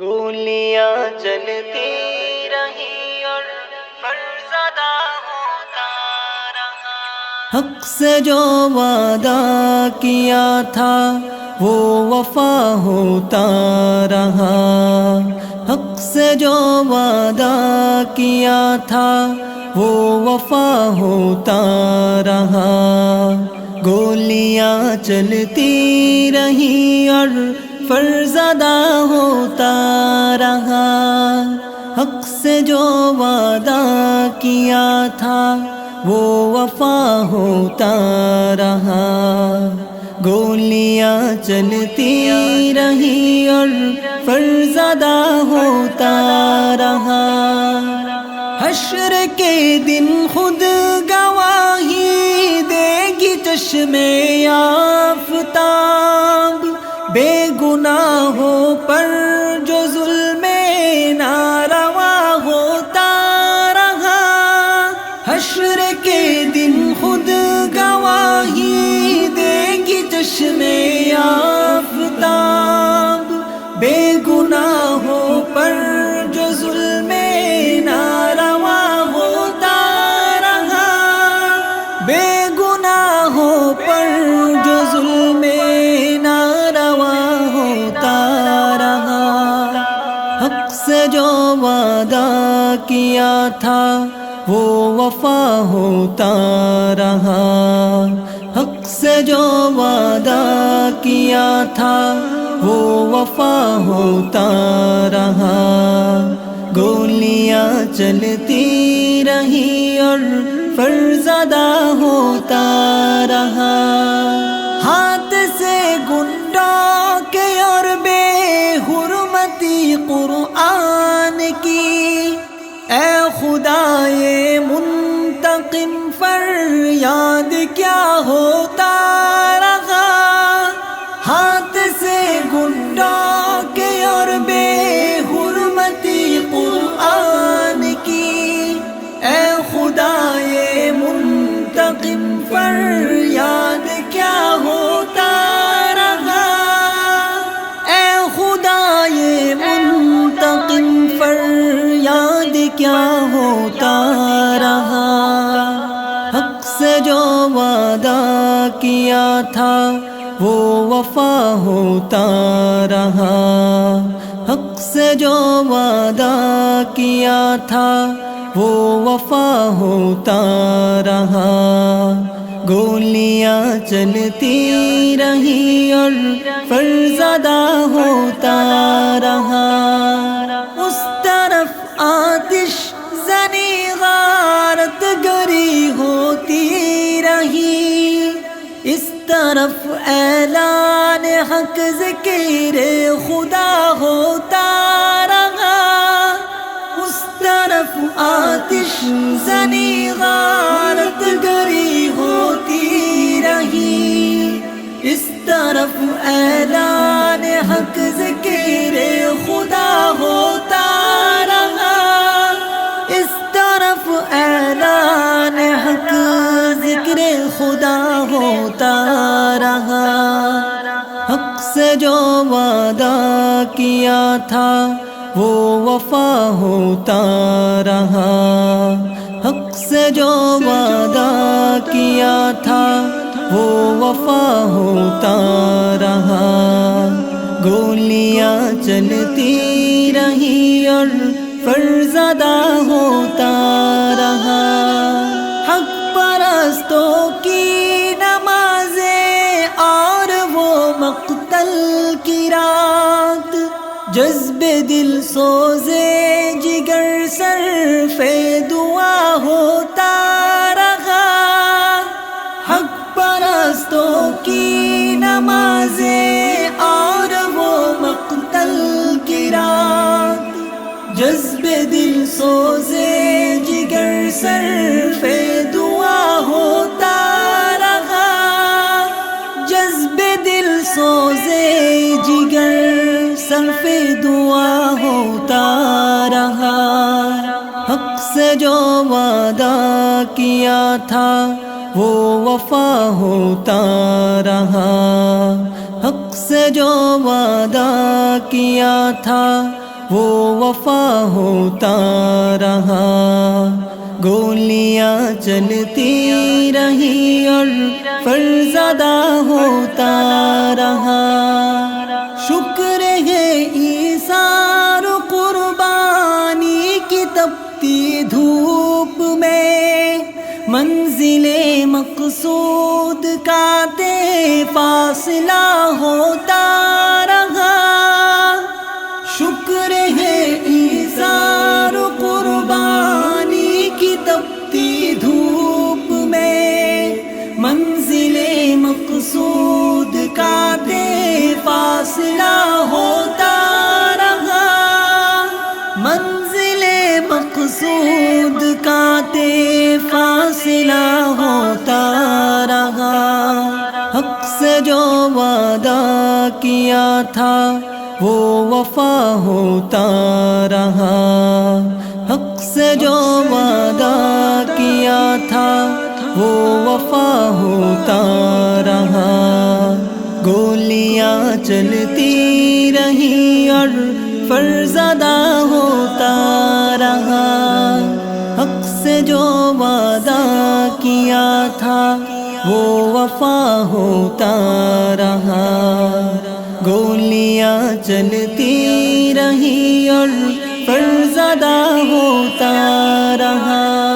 گولیاں چلتی رہی اور فرض ادا ہوتا رہا۔ حق سے جو وعدہ کیا تھا وہ وفا ہوتا رہا۔ حق سے جو وعدہ کیا تھا وہ وفا ہوتا رہا۔ گولیاں چلتی رہی اور فرض ادا ہوتا رہا۔ حق سے جو وعدہ کیا تھا وہ وفا ہوتا رہا۔ گولیاں چلتی رہی اور فرض ادا ہوتا رہا۔ حشر کے دن خود گواہی دے گی چشم آفتاب، بے گناہوں پر جو ظلم ناروا ہوتا رہا۔ حشر کے دن خود گواہی دے گی چشم آفتاب، بے گناہوں پر جو ظلم ناروا ہوتا رہا۔ بے گناہوں پر جو ظلم ناروا ہوتا رہا۔ حق سے جو وعدہ کیا تھا وہ وفا ہوتا رہا۔ حق سے جو وعدہ کیا تھا وہ وفا ہوتا رہا۔ گولیاں چلتی رہی اور فرض ادا ہوتا رہا۔ ہاتھ سے گنڈا کے اور بے حرمتی قرآن کی، اے خدائے منتقم فریاد کیا ہوتا رہا۔ ہاتھ سے گنڈا کے اور بے حرمتی قرآن کی، اے خدائے منتقم فریاد کیا ہوتا رہا۔ اے خدائے منتقم فریاد کیا ہوتا رہا۔ حق سے جو وعدہ کیا تھا وہ وفا ہوتا رہا۔ حق سے جو وعدہ کیا تھا وہ وفا ہوتا رہا۔ گولیاں چلتی رہی اور فرض ادا ہوتا رہا۔ اس طرف آتش زنی غارت گری ہوتی رہی، اس طرف اعلان حق ذکر خدا ہوتا رہا۔ اس طرف آتش زنی غارت گری ہوتی رہی، اس طرف اعلان حق ذکر خدا ہوتا رہا۔ اس طرف اعلان حق ذکر خدا ہوتا رہا۔ حق سے جو وعدہ کیا تھا وہ وفا ہوتا رہا۔ حق سے جو وعدہ کیا تھا وہ وفا ہوتا رہا۔ گولیاں چلتی رہی اور فرض ادا ہوتا رہا۔ حق پرستوں کی نمازیں اور وہ مقتل کی رات، جذب دل سوزے جگر صرف دعا ہوتا رہا۔ حق پرستوں کی نمازیں اور وہ مقتل کی رات، جذب دل سوزے جگر صرف دعا ہوتا رہا۔ جذب دل سوزے جگر صرف دعا ہوتا رہا۔ حق سے جو وعدہ کیا تھا وہ وفا ہوتا رہا۔ حق سے سے جو وعدہ کیا تھا وہ وفا ہوتا رہا، گولیاں چلتی رہی اور فرض ادا ہوتا رہا۔ شکر ہے ایثار و قربانی کی تپتی دھوپ میں، منزل مقصود کا طے فاصلہ ہوتا رہا۔ شکر ہے ایثار و قربانی کی تپتی دھوپ میں، منزل مقصود کا طے فاصلہ ہوتا رہا، منزل مقصود کا طے فاصلہ ہوتا رہا۔ حق سے جو وعدہ کیا تھا وہ وفا ہوتا رہا، حق سے جو وعدہ کیا تھا وہ وفا ہوتا رہا، گولیاں چلتی رہی اور فرض ادا ہوتا رہا۔ حق سے جو وعدہ کیا تھا وہ وفا ہوتا رہا، گولیاں چلتی رہی اور فرض ادا ہوتا رہا۔